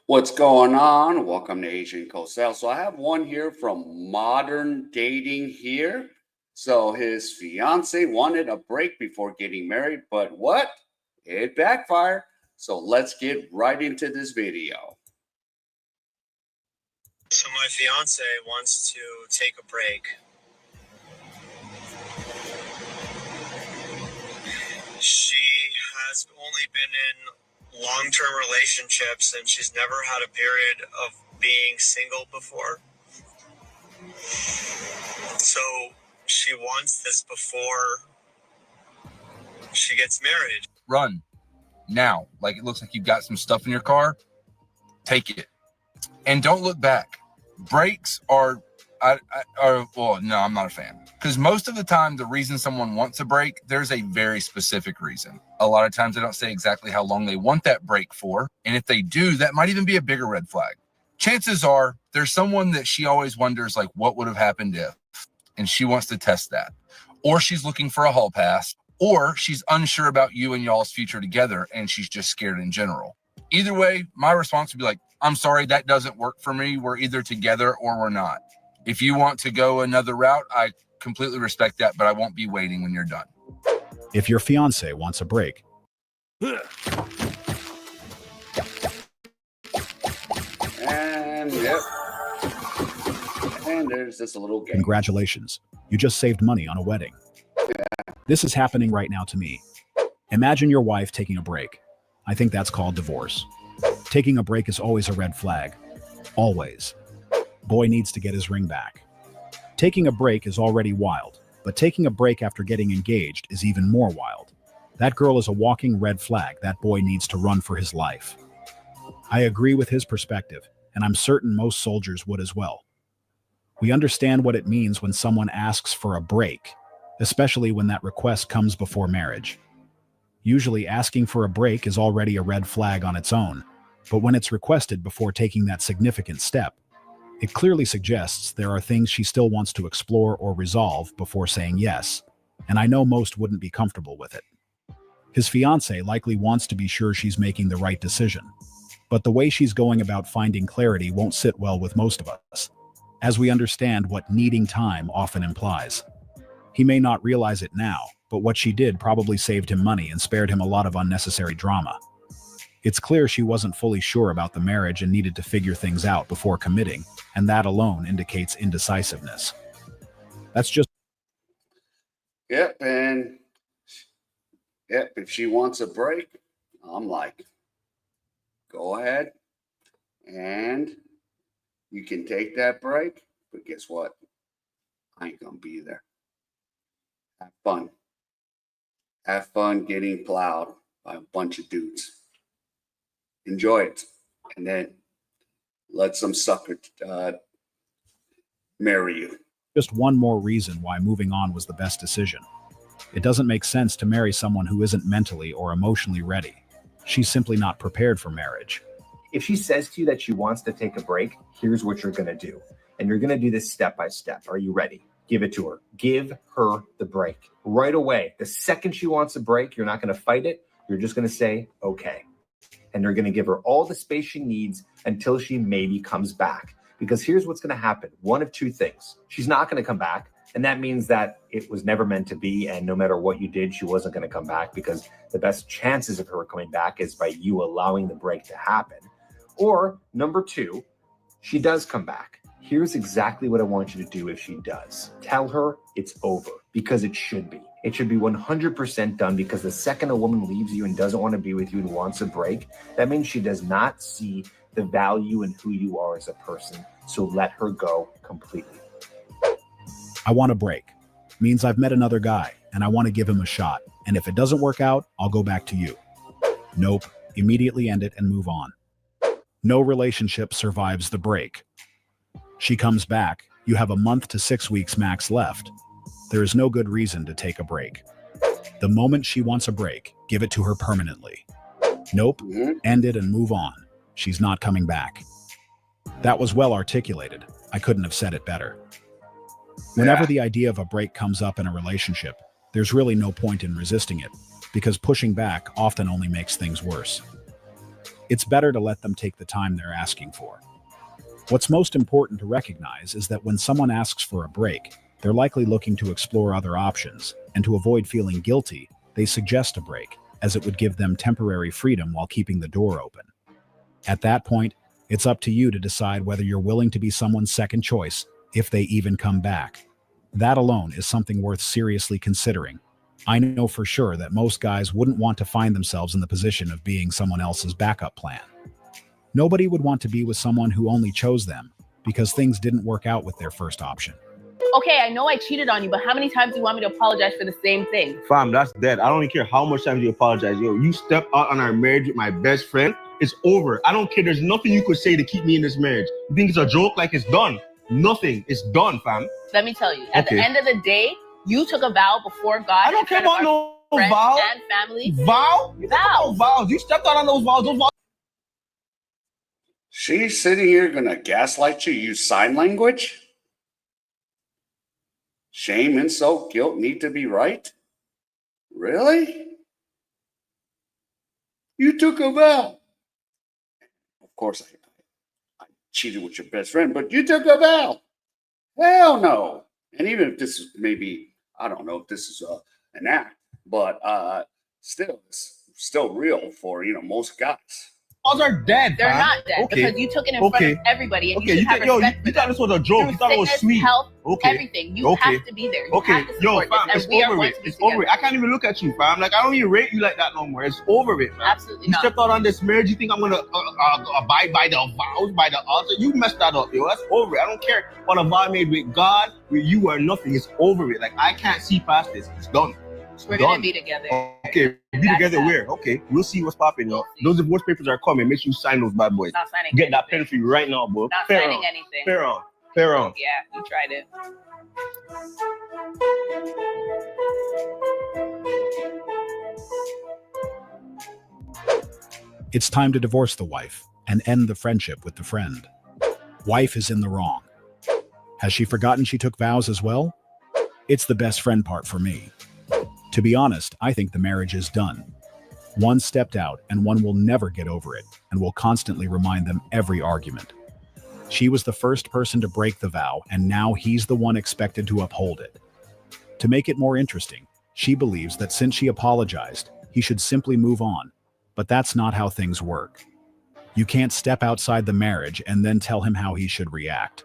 What's going on? Welcome to Asian Cosell. So I have one here from Modern Dating here. So his fiance wanted a break before getting married, but what? It backfired. So let's get right into this video. So my fiance wants to take a break. She has only been in long-term relationships and she's never had a period of being single before. So she wants this before she gets married. Run now. Like it looks like you've got some stuff in your car. Take it. And don't look back. Breaks are well, no, I'm not a fan. Because most of the time, the reason someone wants a break, there's a very specific reason. A lot of times they don't say exactly how long they want that break for. And if they do, that might even be a bigger red flag. Chances are there's someone that she always wonders, like, what would have happened if? And she wants to test that. Or she's looking for a hall pass. Or she's unsure about you and y'all's future together, and she's just scared in general. Either way, my response would be like, I'm sorry, that doesn't work for me. We're either together or we're not. If you want to go another route, I completely respect that, but I won't be waiting when you're done. If your fiance wants a break. And yep. And there's this little game. Congratulations. You just saved money on a wedding. This is happening right now to me. Imagine your wife taking a break. I think that's called divorce. Taking a break is always a red flag. Always. Boy needs to get his ring back. Taking a break is already wild, but taking a break after getting engaged is even more wild. That girl is a walking red flag. That boy needs to run for his life. I agree with his perspective, and I'm certain most soldiers would as well. We understand what it means when someone asks for a break, especially when that request comes before marriage. Usually asking for a break is already a red flag on its own, but when it's requested before taking that significant step, it clearly suggests there are things she still wants to explore or resolve before saying yes, and I know most wouldn't be comfortable with it. His fiancée likely wants to be sure she's making the right decision, but the way she's going about finding clarity won't sit well with most of us, as we understand what needing time often implies. He may not realize it now, but what she did probably saved him money and spared him a lot of unnecessary drama. It's clear she wasn't fully sure about the marriage and needed to figure things out before committing, and that alone indicates indecisiveness. That's just... Yep, and yep, if she wants a break, I'm like, go ahead, and you can take that break, but guess what? I ain't gonna be there. Have fun. Have fun getting plowed by a bunch of dudes. Enjoy it, and then let some sucker marry you. Just one more reason why moving on was the best decision. It doesn't make sense to marry someone who isn't mentally or emotionally ready. She's simply not prepared for marriage. If she says to you that she wants to take a break, here's what you're going to do. And you're going to do this step by step. Are you ready? Give it to her. Give her the break right away. The second she wants a break, you're not going to fight it. You're just going to say, okay. And you're going to give her all the space she needs until she maybe comes back. Because here's what's going to happen. One of two things. She's not going to come back. And that means that it was never meant to be. And no matter what you did, she wasn't going to come back, because the best chances of her coming back is by you allowing the break to happen. Or number two, she does come back. Here's exactly what I want you to do if she does. Tell her it's over, because it should be. It should be 100% done, because the second a woman leaves you and doesn't want to be with you and wants a break, that means she does not see the value in who you are as a person. So let her go completely. I want a break. Means I've met another guy and I want to give him a shot. And if it doesn't work out, I'll go back to you. Nope. Immediately end it and move on. No relationship survives the break. She comes back. You have a month to 6 weeks max left. There is no good reason to take a break. The moment she wants a break, give it to her permanently. Nope. End it and move on. She's not coming back. That was well articulated. I couldn't have said it better. Whenever the idea of a break comes up in a relationship, there's really no point in resisting it, because pushing back often only makes things worse. It's better to let them take the time they're asking for. What's most important to recognize is that when someone asks for a break, they're likely looking to explore other options, and to avoid feeling guilty, they suggest a break, as it would give them temporary freedom while keeping the door open. At that point, it's up to you to decide whether you're willing to be someone's second choice, if they even come back. That alone is something worth seriously considering. I know for sure that most guys wouldn't want to find themselves in the position of being someone else's backup plan. Nobody would want to be with someone who only chose them because things didn't work out with their first option. Okay, I know I cheated on you, but how many times do you want me to apologize for the same thing? Fam, that's dead. I don't even care how much times you apologize. Yo, you stepped out on our marriage with my best friend. It's over. I don't care. There's nothing you could say to keep me in this marriage. You think it's a joke? Like, it's done. Nothing. It's done, fam. Let me tell you, at the end of the day, you took a vow before God. I don't care about no vow. And family. Vow? You Vow. Vows. You stepped out on those vows. Those vows. She's sitting here gonna gaslight you, use sign language? Shame, insult, guilt need to be right? Really? You took a vow. Of course, I cheated with your best friend, but you took a vow. Hell no. And even if this is maybe, I don't know if this is an act, but still, it's still real for, most guys. Vows are dead. They're fam. not dead because you took it in front of everybody, and you should have respect for you thought them. this was a joke. You thought it was Sickness, sweet. health, Okay. everything. You have to be there. You have to Yo, support fam, this, it's and we are over going it. to be It's over it. I together. can't even look at you, fam. Like, I don't even rate you like that no more. It's over it, man. Absolutely You not. stepped out on this marriage. You think I'm gonna abide by the vows, by the altar? You messed that up, yo. That's over it. I don't care what a vow I made with God, with you, or nothing. It's over it. Like, I can't see past this. It's done. We're done. gonna be together. Okay, be together where? Okay, we'll see what's popping, yo. Those divorce papers are coming. Make sure you sign those bad boys. Not signing. Get that anything. pen for you right now, bro. Not Fair signing on. anything. Fair on. Fair on. Yeah, you tried it. It's time to divorce the wife and end the friendship with the friend. Wife is in the wrong. Has she forgotten she took vows as well? It's the best friend part for me. To be honest, I think the marriage is done. One stepped out and one will never get over it and will constantly remind them every argument. She was the first person to break the vow, and now he's the one expected to uphold it. To make it more interesting, she believes that since she apologized, he should simply move on. But that's not how things work. You can't step outside the marriage and then tell him how he should react.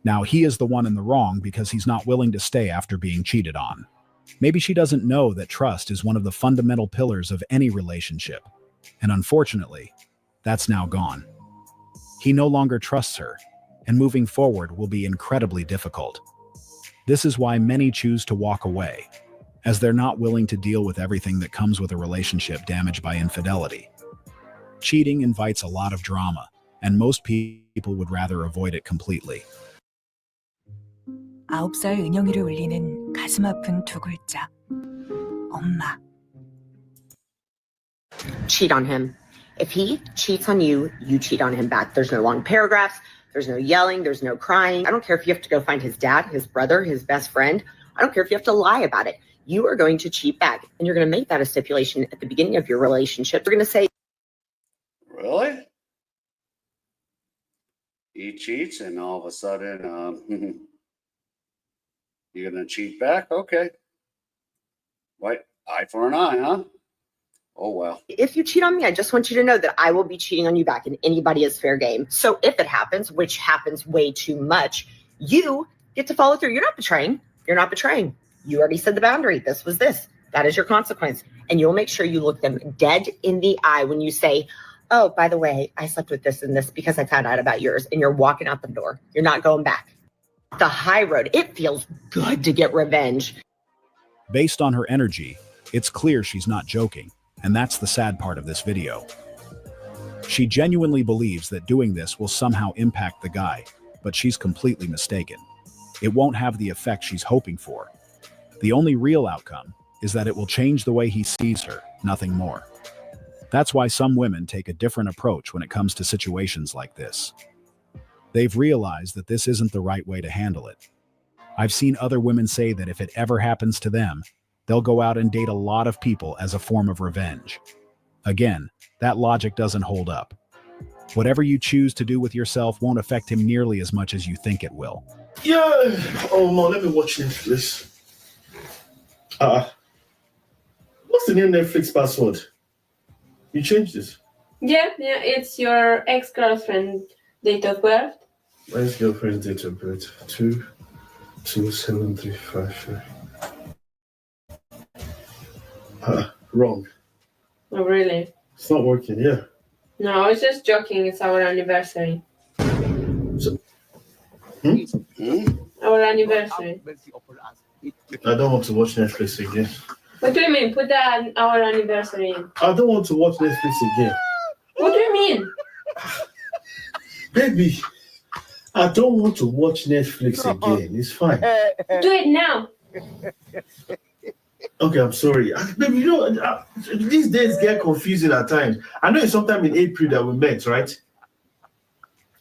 Now, he is the one in the wrong because he's not willing to stay after being cheated on. Maybe she doesn't know that trust is one of the fundamental pillars of any relationship. And unfortunately, that's now gone. He no longer trusts her, and moving forward will be incredibly difficult. This is why many choose to walk away, as they're not willing to deal with everything that comes with a relationship damaged by infidelity. Cheating invites a lot of drama, and most people would rather avoid it completely. 9살 은영이를 울리는 가슴 아픈 두 글자. 엄마. Cheat on him. If he cheats on you, you cheat on him back. There's no long paragraphs. There's no yelling. There's no crying. I don't care if you have to go find his dad, his brother, his best friend. I don't care if you have to lie about it. You are going to cheat back. And you're going to make that a stipulation at the beginning of your relationship. You're going to say, Really? He cheats, and all of a sudden, you're gonna cheat back? Okay. Right, eye for an eye, huh? Oh well. if you cheat on me, I just want you to know that I will be cheating on you back, and anybody is fair game. So if it happens, which happens way too much, you get to follow through. You're not betraying. You're not betraying. You already said the boundary. This was this. That is your consequence. And you'll make sure you look them dead in the eye when you say, oh, by the way, I slept with this and this because I found out about yours. And you're walking out the door. You're not going back. The high road, it feels good to get revenge. Based on her energy, it's clear she's not joking, and that's the sad part of this video. She genuinely believes that doing this will somehow impact the guy, but she's completely mistaken. It won't have the effect she's hoping for. The only real outcome is that it will change the way he sees her, nothing more. That's why some women take a different approach when it comes to situations like this. They've realized that this isn't the right way to handle it. I've seen other women say that if it ever happens to them, they'll go out and date a lot of people as a form of revenge. Again, that logic doesn't hold up. Whatever you choose to do with yourself won't affect him nearly as much as you think it will. Yeah. Oh no, let me watch Netflix. What's the new Netflix password? You changed it. Yeah, it's your ex-girlfriend date of birth. My ex-girlfriend's date of birth. 22735. Wrong. Oh, really? It's not working, yeah. No, I was just joking. It's our anniversary. So, Our anniversary. I don't want to watch Netflix again. What do you mean? Put that our anniversary in. I don't want to watch Netflix again. What do you mean? Baby, I don't want to watch Netflix again. It's fine. Do it now. Okay, I'm sorry. Baby, you know, these days get confusing at times. I know it's sometime in April that we met, right?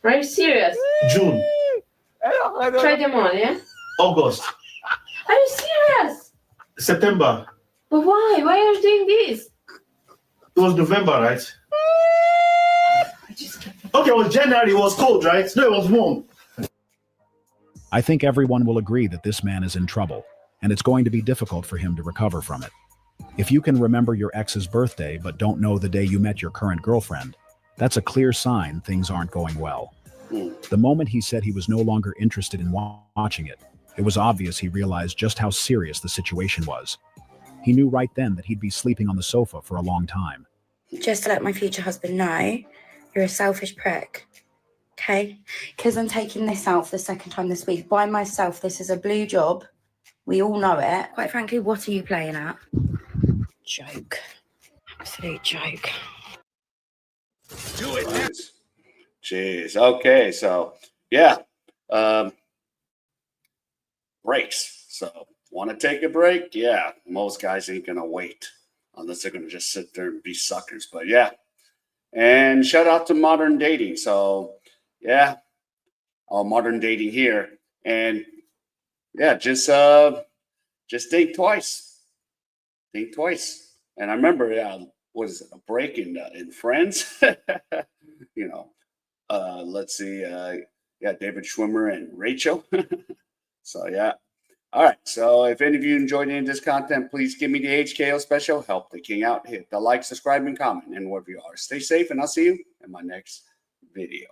Are you serious? June. Try them on, yeah? August. Are you serious? September. But why? Why are you doing this? It was November, right? Okay, it was January. It was cold, right? No, it was warm. I think everyone will agree that this man is in trouble, and it's going to be difficult for him to recover from it. If you can remember your ex's birthday but don't know the day you met your current girlfriend, that's a clear sign things aren't going well. The moment he said he was no longer interested in watching it, it was obvious he realized just how serious the situation was. He knew right then that he'd be sleeping on the sofa for a long time. Just to let my future husband know, you're a selfish prick. Okay? Because I'm taking this out for the second time this week by myself. This is a blue job. We all know it. Quite frankly, what are you playing at? Joke. Absolute joke. Do it. Nice. Jeez. Okay. So, yeah. Breaks. So, want to take a break? Yeah. Most guys ain't going to wait unless they're going to just sit there and be suckers. But, yeah. And shout out to modern dating. So, yeah. Modern dating here. And, yeah, just think twice. Think twice. And I remember, what is it, a break in Friends? You know, let's see. David Schwimmer and Rachel. So, yeah. All right. So if any of you enjoyed any of this content, please give me the HKO special. Help the king out. Hit the like, subscribe, and comment. And wherever you are, stay safe. And I'll see you in my next video.